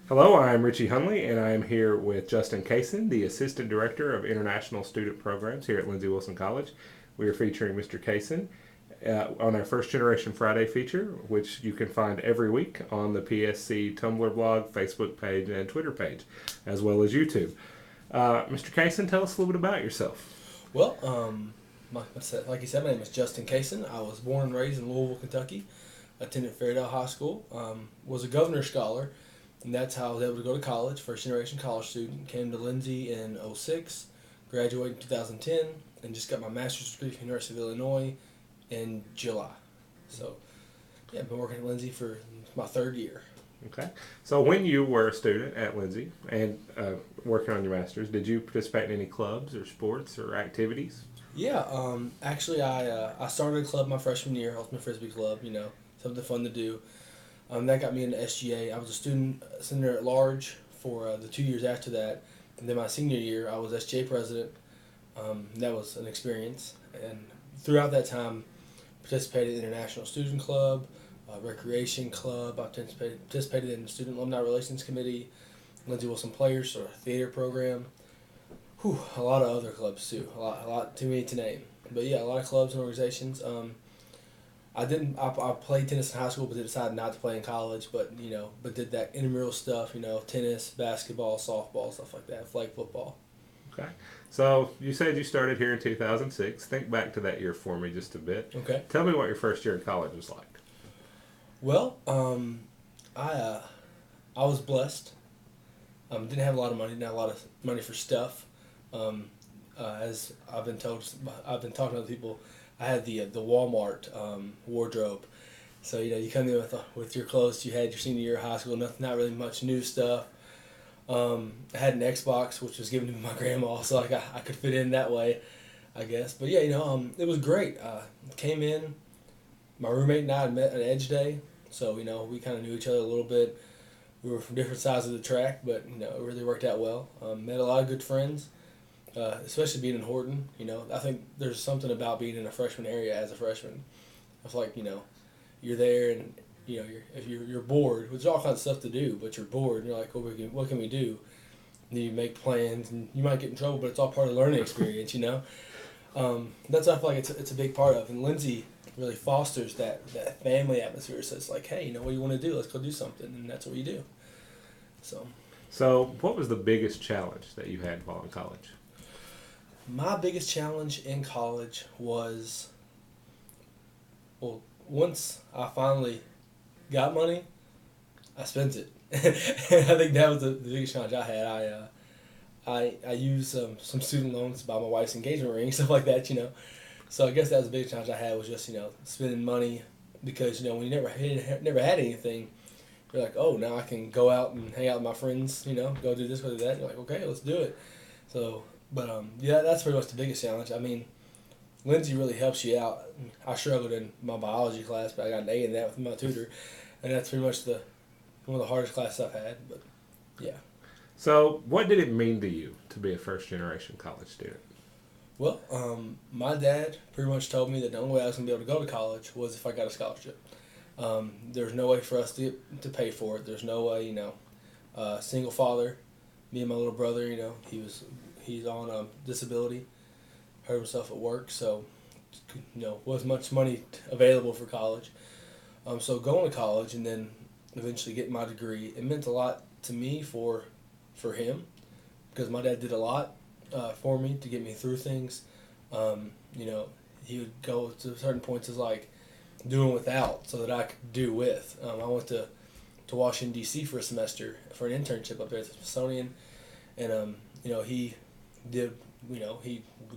Hello, I'm Richie Hunley, and I'm here with Justin Cason, the Assistant Director of International Student Programs here at Lindsey Wilson College. We are featuring Mr. Cason on our First Generation Friday feature, which you can find every week on the PSC Tumblr blog, Facebook page, and Twitter page, as well as YouTube. Mr. Cason, tell us a little bit about yourself. Well, like you said, my name is Justin Cason. I was born and raised in Louisville, Kentucky. Attended Fairdale High School. Was a Governor Scholar, and that's how I was able to go to college. First generation college student. Came to Lindsey in '06, graduated in 2010, and just got my master's degree from the University of Illinois in July. So, yeah, I've been working at Lindsey for my third year. Okay. So when you were a student at Lindsey and working on your master's, did you participate in any clubs or sports or activities? Yeah, actually, I started a club my freshman year, Ultimate Frisbee Club. Something fun to do. That got me into SGA. I was a student senator at large for the 2 years after that, and then my senior year, I was SGA president. That was an experience, and throughout that time, participated in the International Student Club, Recreation Club. I participated in the Student Alumni Relations Committee, Lindsey Wilson Players or Theater Program. A lot of other clubs too. A lot too many to name. But yeah, a lot of clubs and organizations. I played tennis in high school, but decided not to play in college. But did that intramural stuff. Tennis, basketball, softball, stuff like that. Flag football. Okay. So you said you started here in 2006. Think back to that year for me just a bit. Okay. Tell me what your first year in college was like. Well, I was blessed. Didn't have a lot of money. Didn't have a lot of money for stuff. As I've been told, I've been talking to other people. I had the Walmart wardrobe, so you come in with your clothes you had your senior year of high school. Not really much new stuff. I had an Xbox which was given to me by my grandma, so I could fit in that way, I guess. But yeah, it was great. Came in, my roommate and I had met on Edge Day, so we kind of knew each other a little bit. We were from different sides of the track, but it really worked out well. Met a lot of good friends. Especially being in Horton, I think there's something about being in a freshman area as a freshman. I feel like, you're there and, if you're bored, which is all kinds of stuff to do, but you're bored and you're like, what can we do? And then you make plans and you might get in trouble, but it's all part of the learning experience. That's what I feel like it's a big part of. And Lindsey really fosters that family atmosphere. So it's like, hey, what do you want to do? Let's go do something. And that's what you do. So what was the biggest challenge that you had while in college? My biggest challenge in college was, well, once I finally got money, I spent it. And I think that was the biggest challenge I had. I used some student loans to buy my wife's engagement ring, stuff like that, So I guess that was the biggest challenge I had was just, spending money because, when you never had anything, you're like, oh, now I can go out and hang out with my friends, go do this, go do that. And you're like, okay, let's do it. So... But yeah, that's pretty much the biggest challenge. I mean, Lindsey really helps you out. I struggled in my biology class, but I got an A in that with my tutor, and that's pretty much one of the hardest classes I've had. But yeah. So what did it mean to you to be a first generation college student? Well, my dad pretty much told me that the only way I was gonna be able to go to college was if I got a scholarship. There's no way for us to pay for it. There's no way, single father. Me and my little brother, he's on disability, hurt himself at work, so wasn't much money available for college. So going to college and then eventually getting my degree, it meant a lot to me for him because my dad did a lot for me to get me through things. He would go to certain points as like doing without so that I could do with. I went to Washington D.C. for a semester for an internship up there at the Smithsonian, and he did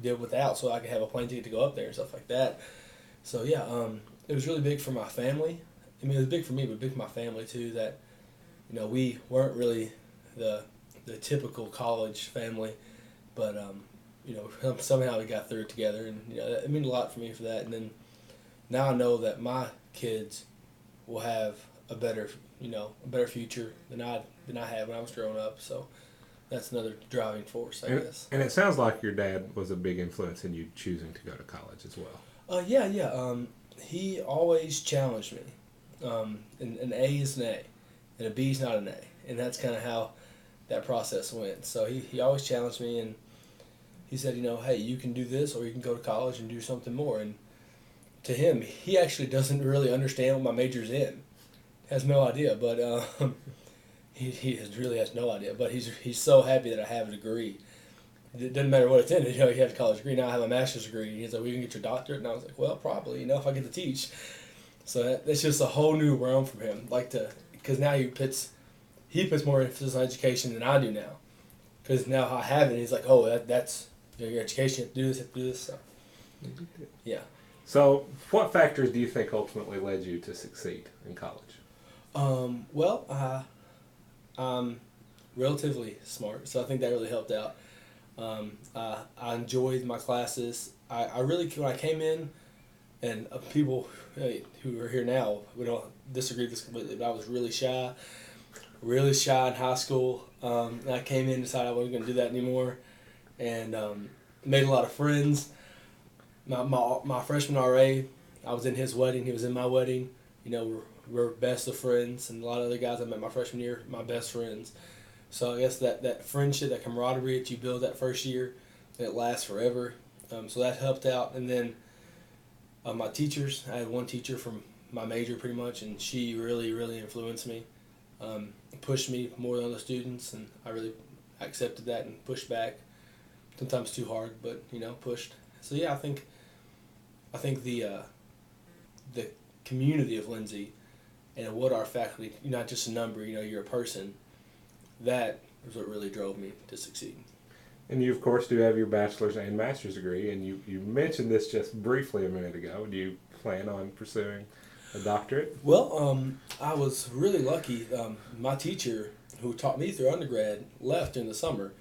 without so I could have a plane ticket to go up there and stuff like that. So yeah, it was really big for my family. I mean, it was big for me, but big for my family too. That we weren't really the typical college family, but somehow we got through it together, and it meant a lot for me for that. And then now I know that my kids will have a better future than I had when I was growing up. So that's another driving force, I guess. And it sounds like your dad was a big influence in you choosing to go to college as well. Yeah. He always challenged me. An A is an A, and a B is not an A. and that's kind of how that process went. So he always challenged me, and he said, hey, you can do this, or you can go to college and do something more. And to him, he actually doesn't really understand what my major's in. Has no idea, but really has no idea. But he's so happy that I have a degree. It doesn't matter what it's in. You have a college degree. Now I have a master's degree. And he's like, well, you can get your doctorate. And I was like, well, probably, if I get to teach. So that's just a whole new realm for him. Because now he puts more emphasis on education than I do now. Because now I have it. He's like, oh, that's your education. Do this, do this. So, yeah. So, what factors do you think ultimately led you to succeed in college? Well, I'm relatively smart, so I think that really helped out. I enjoyed my classes. I really, when I came in, and people who are here now, we don't disagree with this completely, but I was really shy in high school. And I came in and decided I wasn't going to do that anymore, and made a lot of friends. My freshman RA, I was in his wedding, he was in my wedding. We're best of friends, and a lot of other guys I met my freshman year, my best friends. So I guess that friendship, that camaraderie that you build that first year, it lasts forever. So that helped out. And then my teachers, I had one teacher from my major pretty much, and she really, really influenced me, pushed me more than other students, and I really accepted that and pushed back. Sometimes too hard, but pushed. So yeah, I think the community of Lindsay and what our faculty, you're not just a number, you're a person, that is what really drove me to succeed. And you, of course, do have your bachelor's and master's degree, and you mentioned this just briefly a minute ago. Do you plan on pursuing a doctorate? Well, I was really lucky. My teacher, who taught me through undergrad, left in the summer,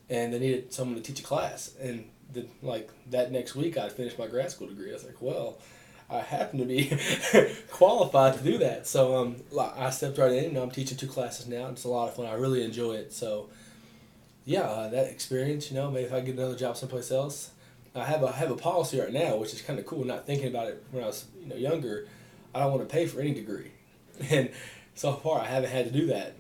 and they needed someone to teach a class. And that next week, I'd finished my grad school degree. I was like, well, I happen to be qualified to do that. So I stepped right in. I'm teaching 2 classes now. It's a lot of fun. I really enjoy it. So yeah, that experience, maybe if I get another job someplace else. I have a policy right now, which is kind of cool, not thinking about it when I was younger. I don't want to pay for any degree. And so far I haven't had to do that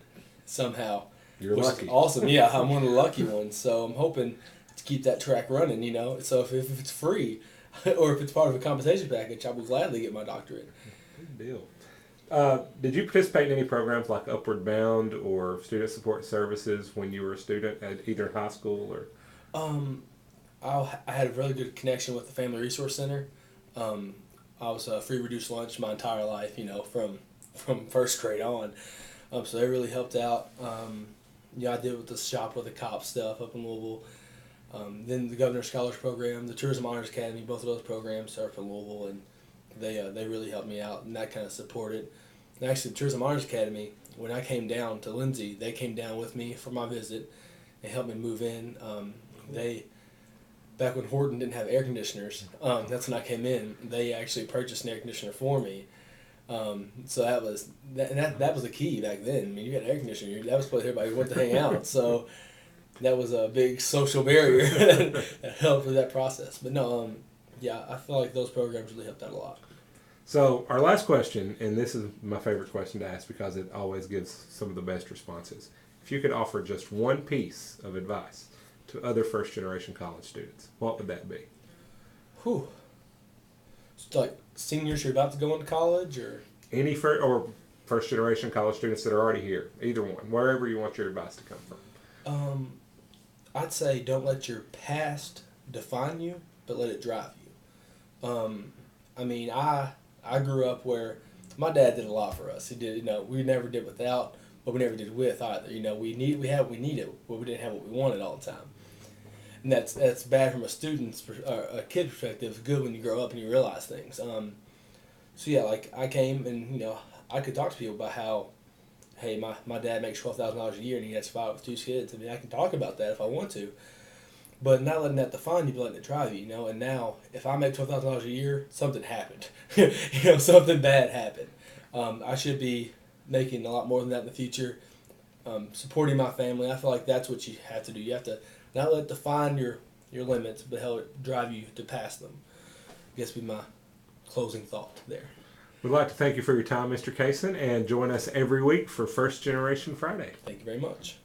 somehow. You're which lucky. Is awesome. Yeah, I'm one of the lucky ones. So I'm hoping to keep that track running, So if it's free, or if it's part of a compensation package, I will gladly get my doctorate. Good deal. Did you participate in any programs like Upward Bound or Student Support Services when you were a student at either high school or? I had a really good connection with the Family Resource Center. I was a free reduced lunch my entire life, from first grade on. So they really helped out. I did with the Shop with the Cop stuff up in Louisville. Then the Governor's Scholars Program, the Tourism Honors Academy, both of those programs are up in Louisville, and they really helped me out, and that kind of supported. And actually, the Tourism Honors Academy, when I came down to Lindsay, they came down with me for my visit and helped me move in. Back when Horton didn't have air conditioners, that's when I came in. They actually purchased an air conditioner for me. So that was the key back then. I mean, you got an air conditioner, that was the place everybody went to hang out. So that was a big social barrier that helped with that process. But no, I feel like those programs really helped out a lot. So our last question, and this is my favorite question to ask because it always gives some of the best responses. If you could offer just one piece of advice to other first-generation college students, what would that be? Whew. It's like seniors who are about to go into college, or any first-generation college students that are already here, either one, wherever you want your advice to come from. I'd say don't let your past define you, but let it drive you. I grew up where my dad did a lot for us. He did, we never did without, but we never did with either. We needed, but we didn't have what we wanted all the time. And that's bad from a a kid perspective. It's good when you grow up and you realize things. So yeah, like I came and I could talk to people about how, hey, my dad makes $12,000 a year and he has 5 with 2 kids. I mean, I can talk about that if I want to, but not letting that define you, but letting it drive you. And now if I make $12,000 a year, something happened. Something bad happened. I should be making a lot more than that in the future. Supporting my family. I feel like that's what you have to do. You have to not let it define your limits, but help it drive you to pass them. I guess would be my closing thought there. We'd like to thank you for your time, Mr. Cason, and join us every week for First Generation Friday. Thank you very much.